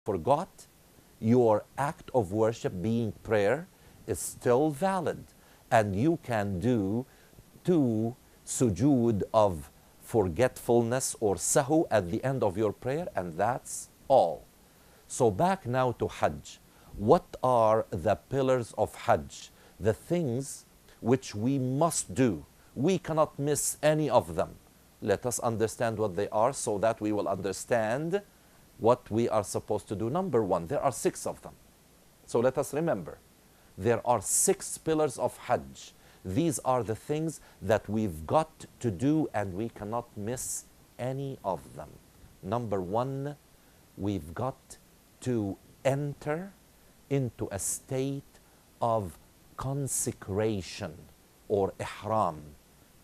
forgot, your act of worship, being prayer, is still valid. And you can do 2 sujood of forgetfulness or sahu at the end of your prayer, and that's all. So back now to Hajj. What are the pillars of Hajj? The things which we must do. We cannot miss any of them. Let us understand what they are so that we will understand what we are supposed to do. Number one, there are 6 of them. So let us remember, there are 6 pillars of Hajj. These are the things that we've got to do and we cannot miss any of them. Number one, we've got to enter into a state of consecration or ihram.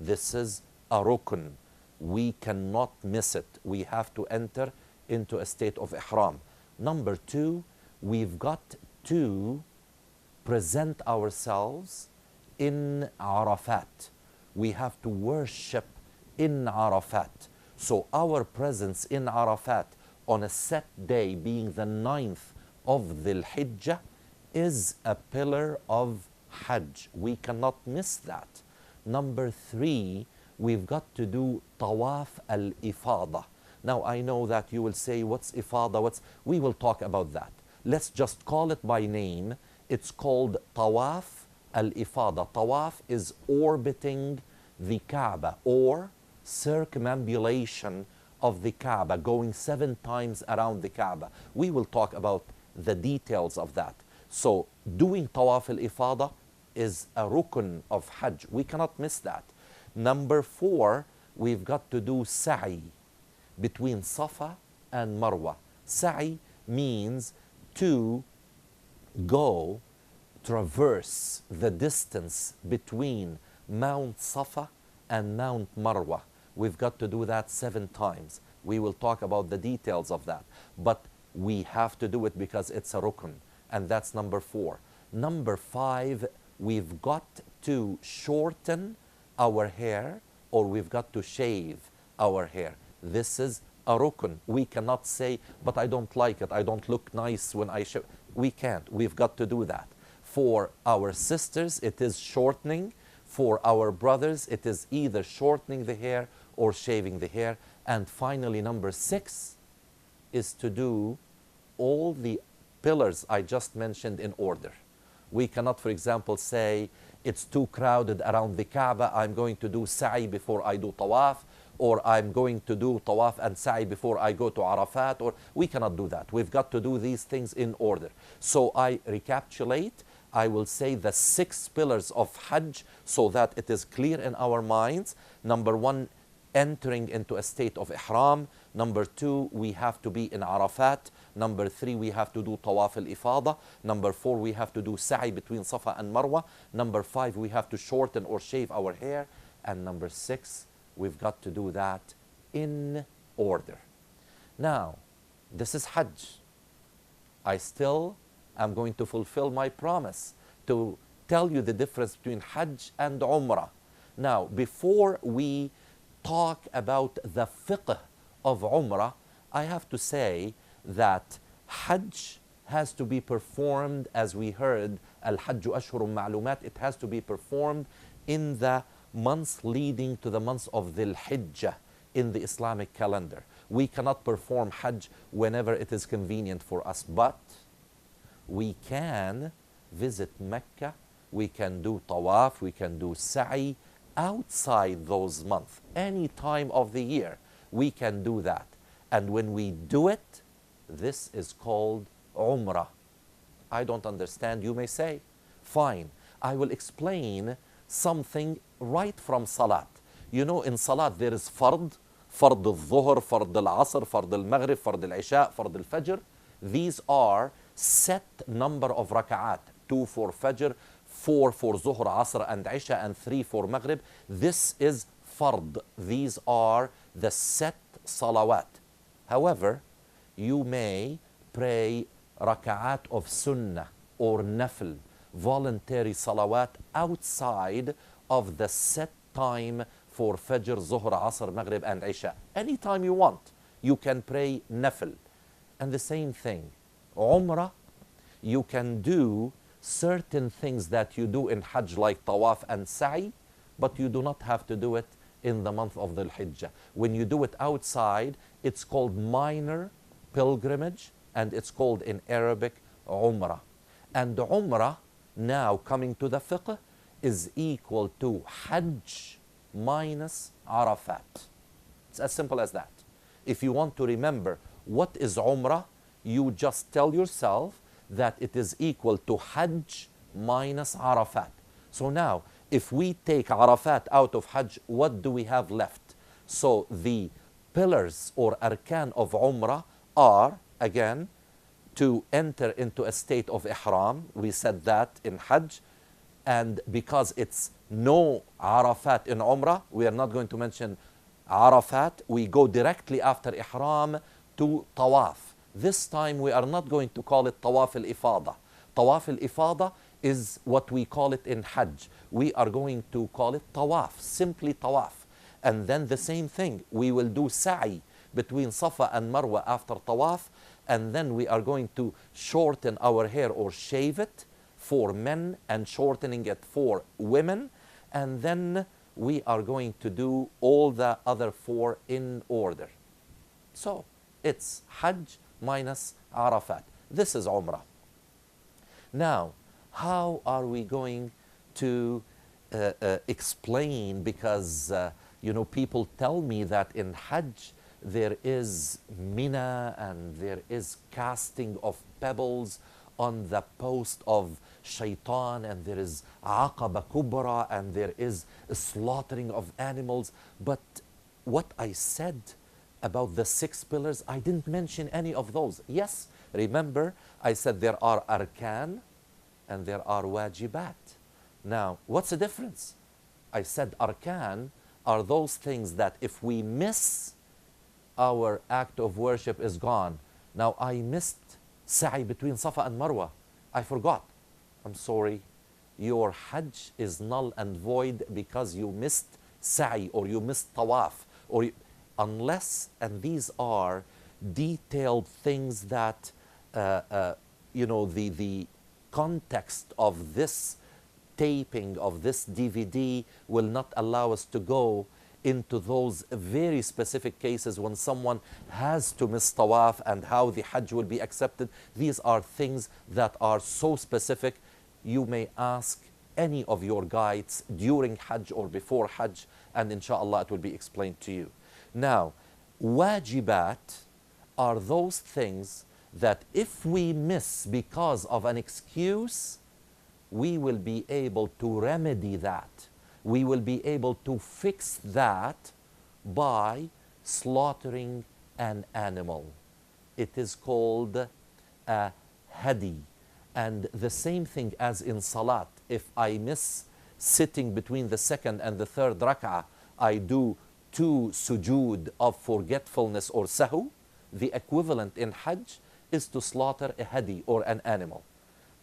This is a rukn. We cannot miss it. We have to enter into a state of ihram. Number 2, we've got to present ourselves in Arafat. We have to worship in Arafat. So our presence in Arafat on a set day, being the 9th of Dhul Hijjah, is a pillar of Hajj. We cannot miss that. Number 3, we've got to do Tawaf al-Ifada. Now I know that you will say, what's Ifada? We will talk about that. Let's just call it by name. It's called Tawaf al-Ifada. Tawaf is orbiting the Kaaba or circumambulation of the Kaaba, going 7 times around the Kaaba. We will talk about the details of that. So doing Tawaf al-Ifada is a rukn of Hajj. We cannot miss that. Number 4, we've got to do sa'i between Safa and Marwa. Sa'i means to go traverse the distance between Mount Safa and Mount Marwa. We've got to do that 7 times. We will talk about the details of that. But we have to do it because it's a rukn. And that's number 4. Number 5, we've got to shorten our hair, or we've got to shave our hair. This is a rukn. We cannot say, but I don't like it. I don't look nice when I shave. We can't. We've got to do that. For our sisters, it is shortening. For our brothers, it is either shortening the hair or shaving the hair. And finally, number 6 is to do all the pillars I just mentioned in order. We cannot, for example, say it's too crowded around the Kaaba, I'm going to do sa'i before I do tawaf, or I'm going to do tawaf and sa'i before I go to Arafat, or we cannot do that. We've got to do these things in order. So I recapitulate. I will say the 6 pillars of Hajj so that it is clear in our minds. Number 1, entering into a state of ihram. Number 2, we have to be in Arafat. Number 3, we have to do Tawaf al-Ifada. Number 4, we have to do sa'i between Safa and Marwa. Number 5, we have to shorten or shave our hair. And number 6, we've got to do that in order. Now, this is Hajj. I still am going to fulfill my promise to tell you the difference between Hajj and Umrah. Now, before we talk about the fiqh of Umrah, I have to say that Hajj has to be performed, as we heard, Al-Hajju Ashhurun Ma'lumat, it has to be performed in the months leading to the months of Dhul Hijjah in the Islamic calendar. We cannot perform Hajj whenever it is convenient for us, but we can visit Mecca, we can do Tawaf, we can do Sa'i outside those months. Any time of the year, we can do that. And when we do it, this is called Umrah. I don't understand, you may say. Fine, I will explain something right from Salat. You know, in Salat there is Fard al-Dhuhr, Fard al-Asr, Fard al-Maghrib, Fard al-Isha, Fard al-Fajr. These are set number of raka'at. 2 for Fajr, 4 for Zuhr, Asr and Isha, and 3 for Maghrib. This is Fard. These are the set salawat. However, you may pray raka'at of sunnah or nafl, voluntary salawat, outside of the set time for Fajr, Zuhr, Asr, Maghrib and Isha. Anytime you want, you can pray nafl. And the same thing, Umrah, you can do certain things that you do in Hajj like Tawaf and Sa'i, but you do not have to do it in the month of Dhul Hijjah. When you do it outside, it's called minor pilgrimage, and it's called in Arabic Umrah. And Umrah, now coming to the fiqh, is equal to Hajj minus Arafat. It's as simple as that. If you want to remember what is Umrah, you just tell yourself that it is equal to Hajj minus Arafat. So now, if we take Arafat out of Hajj, what do we have left? So the pillars or arkan of Umrah are, again, to enter into a state of Ihram. We said that in Hajj. And because it's no Arafat in Umrah, we are not going to mention Arafat. We go directly after Ihram to Tawaf. This time we are not going to call it Tawaf al-Ifada. Tawaf al-Ifada is what we call it in Hajj. We are going to call it Tawaf, simply Tawaf. And then the same thing, we will do Sa'i between Safa and Marwa after Tawaf, and then we are going to shorten our hair or shave it for men and shortening it for women, and then we are going to do all the other four in order. So it's Hajj minus Arafat. This is Umrah. Now, how are we going to explain, because people tell me that in Hajj there is Mina and there is casting of pebbles on the post of Shaitan, and there is Aqaba Kubra, and there is slaughtering of animals. But what I said about the 6 pillars, I didn't mention any of those. Yes, remember I said there are arkan and there are wajibat. Now, what's the difference? I said arkan are those things that if we miss, our act of worship is gone. Now, I missed Sa'i between Safa and Marwa. I forgot. I'm sorry. Your Hajj is null and void because you missed Sa'i or you missed Tawaf. Unless, and these are detailed things that, the context of this taping of this DVD will not allow us to go into those very specific cases when someone has to miss Tawaf and how the Hajj will be accepted. These are things that are so specific. You may ask any of your guides during Hajj or before Hajj, and inshallah it will be explained to you. Now, wajibat are those things that if we miss because of an excuse, we will be able to remedy that. We will be able to fix that by slaughtering an animal. It is called a hadi. And the same thing as in salat. If I miss sitting between the second and the third rak'ah, I do 2 sujood of forgetfulness or sahu. The equivalent in Hajj is to slaughter a hadi or an animal.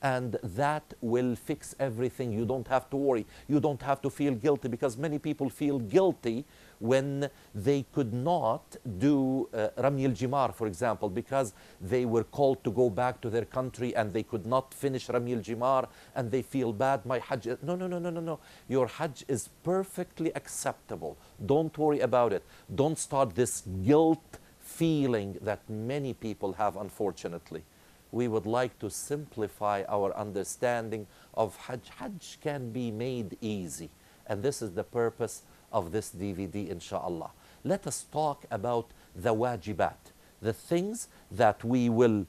And that will fix everything. You don't have to worry. You don't have to feel guilty, because many people feel guilty when they could not do Ramy al-Jimar, for example, because they were called to go back to their country and they could not finish Ramy al-Jimar, and they feel bad, my Hajj. No. Your Hajj is perfectly acceptable. Don't worry about it. Don't start this guilt feeling that many people have, unfortunately. We would like to simplify our understanding of Hajj. Hajj can be made easy. And this is the purpose of this DVD, inshallah. Let us talk about the wajibat, the things that we will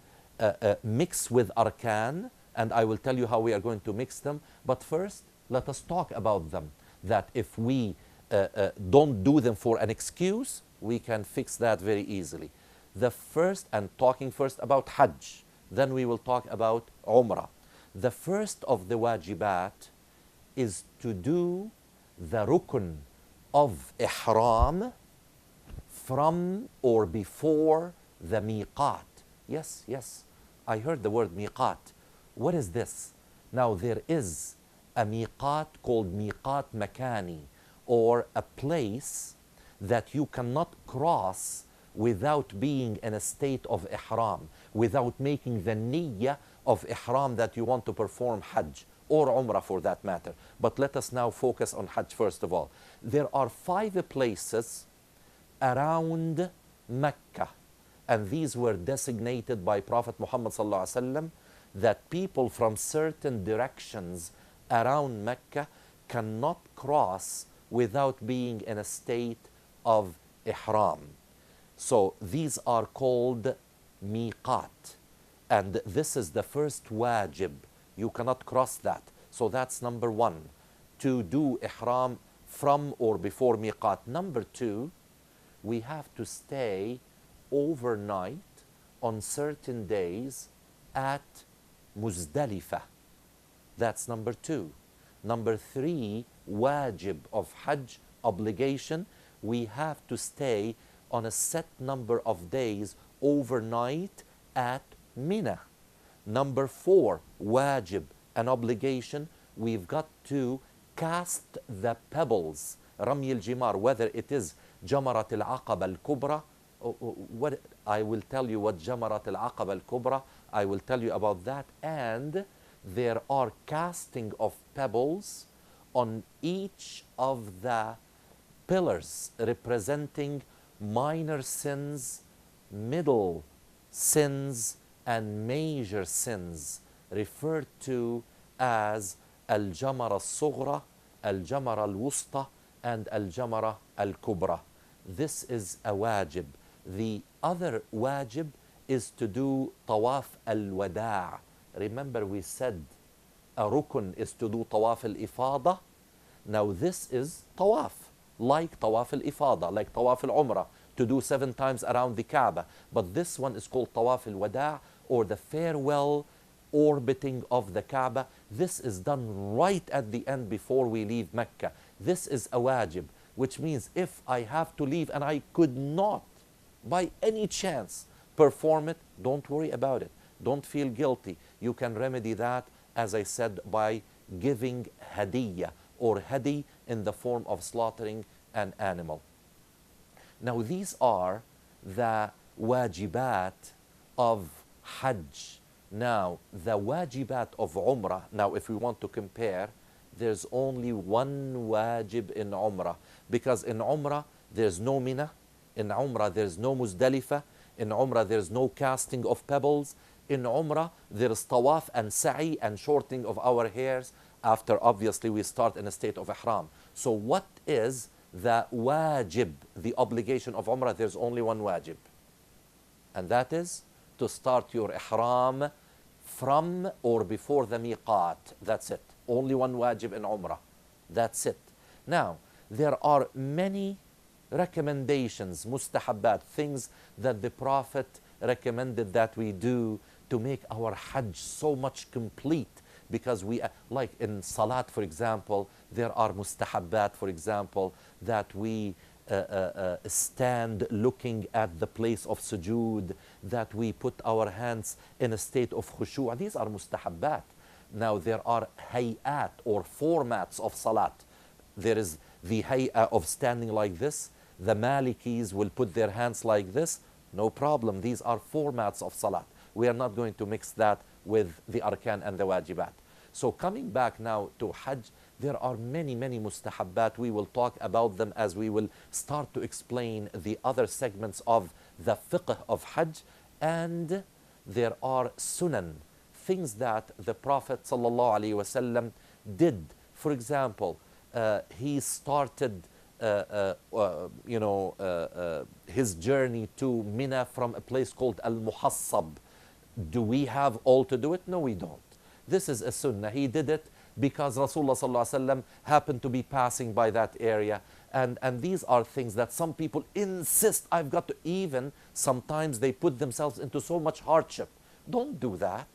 mix with arkan, and I will tell you how we are going to mix them. But first, let us talk about them, that if we don't do them for an excuse, we can fix that very easily. The first, and talking first about Hajj, then we will talk about Umrah. The first of the wajibat is to do the rukn of ihram from or before the miqat. Yes, I heard the word miqat. What is this? Now, there is a miqat called miqat makani, or a place that you cannot cross without being in a state of ihram. without making the niyyah of ihram that you want to perform Hajj or Umrah for that matter. But let us now focus on Hajj first of all. There are 5 places around Mecca, and these were designated by Prophet Muhammad ﷺ, that people from certain directions around Mecca cannot cross without being in a state of ihram. So these are called miqat, and this is the first wajib. You cannot cross that. So that's number 1, to do ihram from or before miqat. Number 2, we have to stay overnight on certain days at Muzdalifah. That's number 2. Number 3, wajib of Hajj, obligation, we have to stay on a set number of days overnight at Mina. Number 4, wajib, an obligation, we've got to cast the pebbles, Ramy al-Jimar, whether it is Jamarat al-Aqaba al-Kubra. What I will tell you what Jamarat al-Aqaba al-Kubra, I will tell you about that. And there are casting of pebbles on each of the pillars representing minor sins, middle sins, and major sins, referred to as Al-Jamara al-Sughra, Al-Jamara al-Wusta, and Al-Jamara al-Kubra. This is a wajib. The other wajib is to do Tawaf al-Wada'. Remember we said a rukun is to do Tawaf al-Ifada. Now this is Tawaf, like Tawaf al-Ifada, like Tawaf al-Umrah, to do 7 times around the Kaaba. But this one is called Tawaf al-Wada', or the farewell orbiting of the Kaaba. This is done right at the end before we leave Mecca. This is a wajib, which means if I have to leave and I could not by any chance perform it, don't worry about it. Don't feel guilty. You can remedy that, as I said, by giving hadiyah or hadi in the form of slaughtering an animal. Now these are the wajibat of Hajj. Now the wajibat of Umrah, now if we want to compare, there's only one wajib in Umrah, because in Umrah there's no Mina, in Umrah there's no Muzdalifah, in Umrah there's no casting of pebbles, in Umrah there's tawaf and sa'i and shortening of our hairs after obviously we start in a state of ihram. So what is the wajib, the obligation of Umrah? There's only one wajib, and that is to start your ihram from or before the miqat. That's it. Only one wajib in Umrah. That's it. Now, there are many recommendations, mustahabbat, things that the Prophet recommended that we do to make our Hajj so much complete. Because we, like in Salat, for example, there are mustahabbat, for example, that we stand looking at the place of sujood, that we put our hands in a state of khushu'. These are mustahabbat. Now there are hay'at or formats of salat. There is the hay'ah of standing like this. The Malikis will put their hands like this. No problem. These are formats of salat. We are not going to mix that with the arkan and the wajibat. So coming back now to Hajj, there are many, many mustahabbat. We will talk about them as we will start to explain the other segments of the fiqh of Hajj. And there are sunan, things that the Prophet ﷺ did. For example, he started his journey to Mina from a place called Al-Muhassab. Do we have all to do it? No, we don't. This is a sunnah. He did it because Rasulullah ﷺ happened to be passing by that area. And these are things that some people insist, I've got to, even sometimes they put themselves into so much hardship. Don't do that.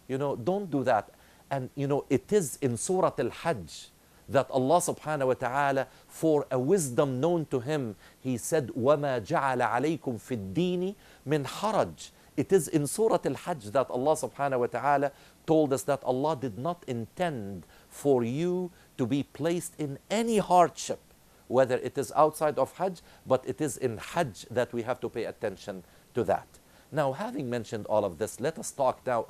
Don't do that. And it is in Surah Al-Hajj that Allah subhanahu wa ta'ala, for a wisdom known to him, he said, وَمَا جَعَلَ عَلَيْكُمْ فِي الدِّينِ مِنْ حَرَجٍ. It is in Surah Al-Hajj that Allah subhanahu wa ta'ala told us that Allah did not intend for you to be placed in any hardship, whether it is outside of Hajj, but it is in Hajj that we have to pay attention to that. Now, having mentioned all of this, let us talk now